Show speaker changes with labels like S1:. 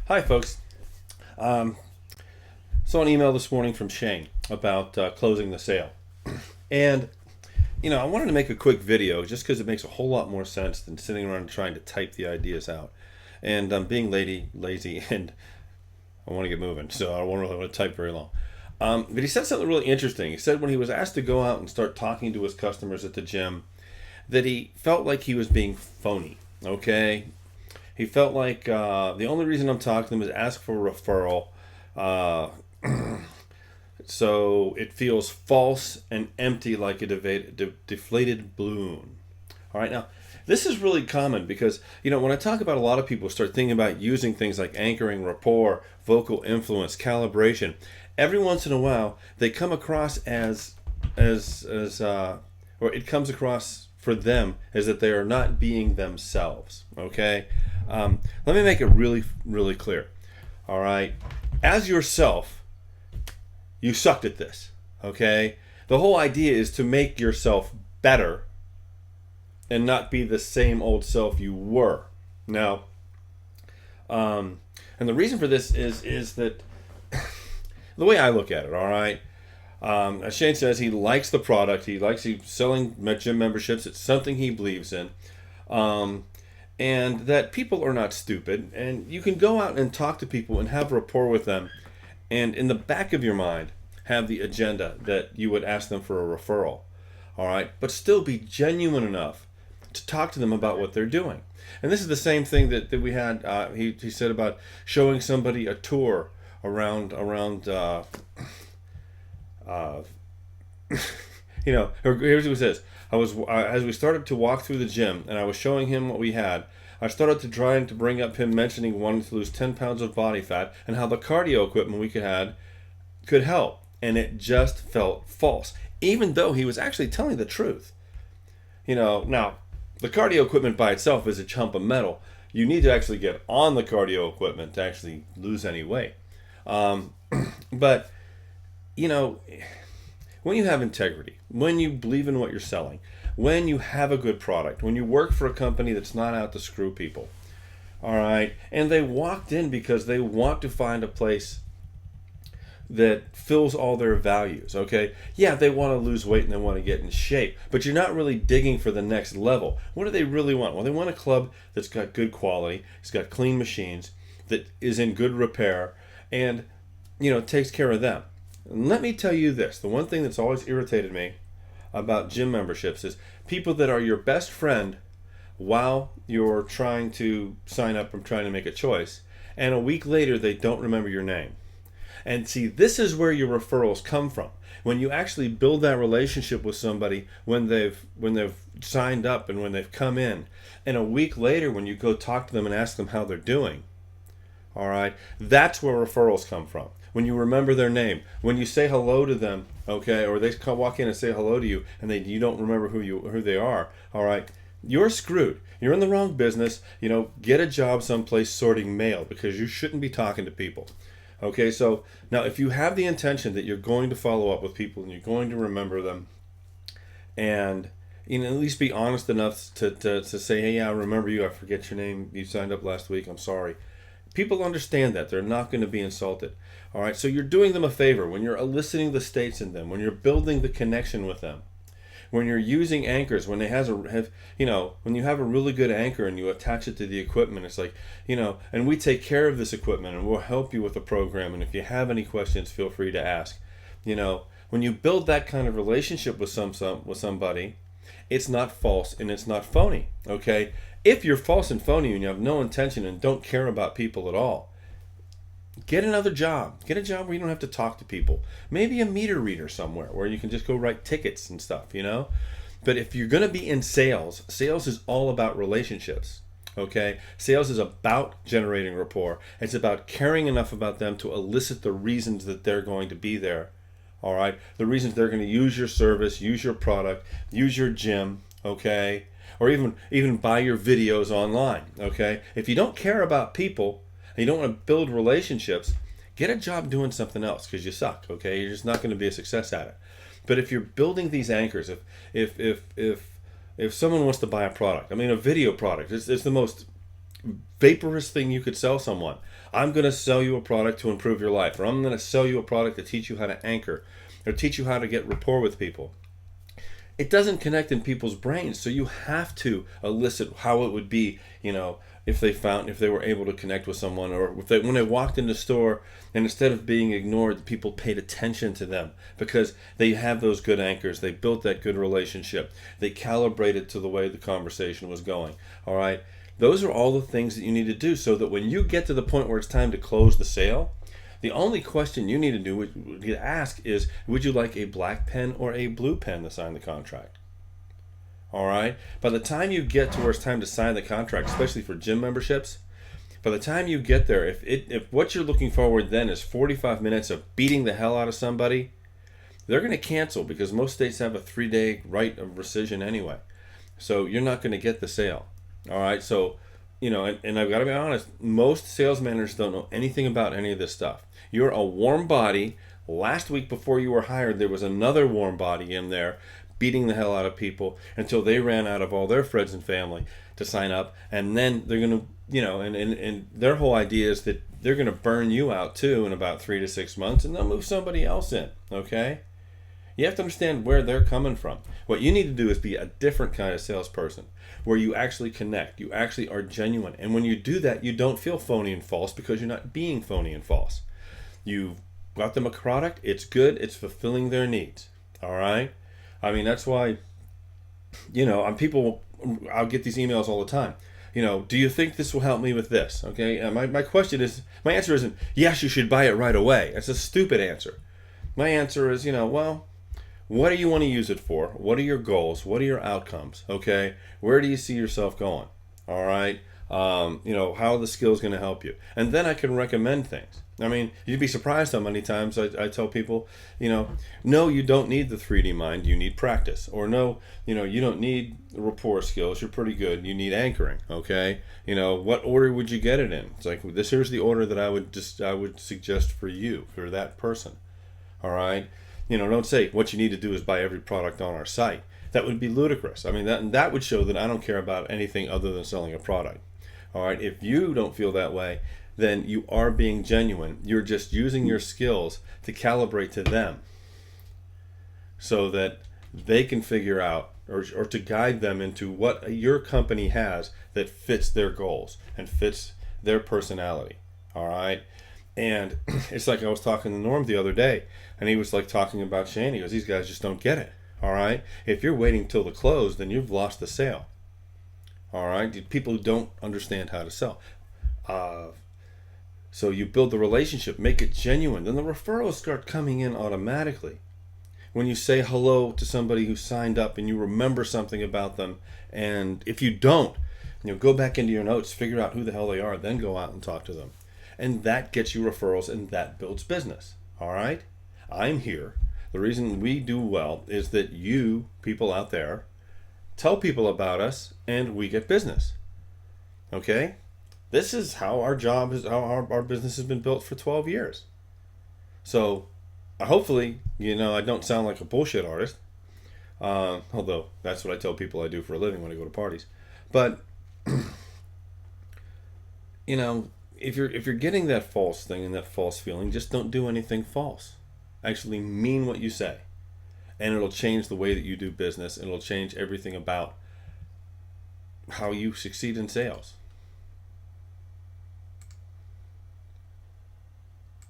S1: Hi, folks. Um, Saw an email this morning from Shane about closing the sale. And, I wanted to make a quick video just because it makes a whole lot more sense than sitting around trying to type the ideas out. And I'm being lazy, and I want to get moving, so I don't really want to type very long. But he said something really interesting. He said when he was asked to go out and start talking to his customers at the gym, that he felt like he was being phony. Okay, he felt like the only reason I'm talking to them is ask for a referral. Uh, so it feels false and empty like a deflated balloon. All right, now this is really common because, when I talk about a lot of people start thinking about using things like anchoring, rapport, vocal influence, calibration, every once in a while they come across or it comes across for them as that they are not being themselves. Okay, let me make it really, really clear. All right, as yourself, you sucked at this. Okay, the whole idea is to make yourself better and not be the same old self you were. Now, and the reason for this is that the way I look at it. All right. As Shane says, he likes the product. He's selling gym memberships. It's something he believes in. And that people are not stupid. And you can go out and talk to people and have rapport with them. And in the back of your mind, have the agenda that you would ask them for a referral. All right. But still be genuine enough to talk to them about what they're doing. And this is the same thing that we had. He said about showing somebody a tour around here's what he says. As we started to walk through the gym and I was showing him what we had, I started to trying to bring up him mentioning wanting to lose 10 pounds of body fat and how the cardio equipment we could help. And it just felt false, even though he was actually telling the truth. Now, the cardio equipment by itself is a chunk of metal. You need to actually get on the cardio equipment to actually lose any weight. But, when you have integrity, when you believe in what you're selling, when you have a good product, when you work for a company that's not out to screw people, all right, and they walked in because they want to find a place that fills all their values, okay? Yeah, they want to lose weight and they want to get in shape, but you're not really digging for the next level. What do they really want? Well, they want a club that's got good quality, it's got clean machines, that is in good repair, and, takes care of them. And let me tell you this, the one thing that's always irritated me about gym memberships is people that are your best friend while you're trying to sign up and trying to make a choice, and a week later they don't remember your name. And see, this is where your referrals come from. When you actually build that relationship with somebody when they've signed up and when they've come in, and a week later when you go talk to them and ask them how they're doing, all right, that's where referrals come from. When you remember their name, when you say hello to them, okay, or they walk in and say hello to you, and you don't remember who they are, all right, you're screwed. You're in the wrong business. Get a job someplace sorting mail because you shouldn't be talking to people. Okay, so now if you have the intention that you're going to follow up with people and you're going to remember them, and at least be honest enough to say, hey, yeah, I remember you. I forget your name. You signed up last week. I'm sorry. People understand that. They're not going to be insulted. All right, so you're doing them a favor when you're eliciting the states in them, when you're building the connection with them, when you're using anchors, when when you have a really good anchor and you attach it to the equipment, it's like, and we take care of this equipment and we'll help you with the program. And if you have any questions, feel free to ask. When you build that kind of relationship with somebody, it's not false and it's not phony. Okay, if you're false and phony and you have no intention and don't care about people at all, get another job. Get a job where you don't have to talk to people. Maybe a meter reader somewhere where you can just go write tickets and stuff, But if you're going to be in sales, sales is all about relationships, okay? Sales is about generating rapport. It's about caring enough about them to elicit the reasons that they're going to be there, all right? The reasons they're going to use your service, use your product, use your gym, okay? Or even buy your videos online, okay? If you don't care about people, and you don't want to build relationships, get a job doing something else because you suck, okay? You're just not going to be a success at it. But if you're building these anchors, if someone wants to buy a product, a video product, it's the most vaporous thing you could sell someone. I'm going to sell you a product to improve your life, or I'm going to sell you a product to teach you how to anchor, or teach you how to get rapport with people. It doesn't connect in people's brains, so you have to elicit how it would be, if they were able to connect with someone, or when they walked in the store, and instead of being ignored, people paid attention to them because they have those good anchors. They built that good relationship. They calibrated to the way the conversation was going. All right, those are all the things that you need to do, so that when you get to the point where it's time to close the sale, the only question you need to ask is, would you like a black pen or a blue pen to sign the contract? All right. By the time you get to where it's time to sign the contract, especially for gym memberships, by the time you get there, if what you're looking forward then is 45 minutes of beating the hell out of somebody, they're going to cancel because most states have a 3-day right of rescission anyway. So you're not going to get the sale. All right. So, and I've got to be honest, most sales managers don't know anything about any of this stuff. You're a warm body. Last week before you were hired, there was another warm body in there beating the hell out of people until they ran out of all their friends and family to sign up. And then they're going to, and their whole idea is that they're going to burn you out too in about 3 to 6 months, and they'll move somebody else in. Okay? You have to understand where they're coming from. What you need to do is be a different kind of salesperson where you actually connect. You actually are genuine. And when you do that, you don't feel phony and false because you're not being phony and false. You've got them a product. It's good. It's fulfilling their needs. All right? I mean, that's why, I'll get these emails all the time. Do you think this will help me with this? Okay? My answer isn't, yes, you should buy it right away. That's a stupid answer. My answer is, what do you want to use it for? What are your goals? What are your outcomes? Okay? Where do you see yourself going? All right? How are the skills going to help you? And then I can recommend things. I mean, you'd be surprised how many times I tell people, no, you don't need the 3D mind. You need practice. Or no, you don't need rapport skills. You're pretty good. You need anchoring. Okay? What order would you get it in? It's like, here's the order that I would suggest for you, for that person. All right? Don't say what you need to do is buy every product on our site. That would be ludicrous. I mean, that would show that I don't care about anything other than selling a product. All right? If you don't feel that way, then you are being genuine. You're just using your skills to calibrate to them so that they can figure out or to guide them into what your company has that fits their goals and fits their personality. All right? And it's like I was talking to Norm the other day, and he was like talking about Shane. He goes, these guys just don't get it. All right? If you're waiting till the close, then you've lost the sale. All right? People who don't understand how to sell. So you build the relationship, make it genuine. Then the referrals start coming in automatically. When you say hello to somebody who signed up and you remember something about them, and if you don't, go back into your notes, figure out who the hell they are, then go out and talk to them. And that gets you referrals, and that builds business. All right? I'm here. The reason we do well is that you, people out there, tell people about us, and we get business. Okay? This is how our job is, how our business has been built for 12 years. So, hopefully, I don't sound like a bullshit artist. Although, that's what I tell people I do for a living when I go to parties. But, if you're getting that false thing and that false feeling, just don't do anything false. Actually mean what you say. And it'll change the way that you do business. And it'll change everything about how you succeed in sales.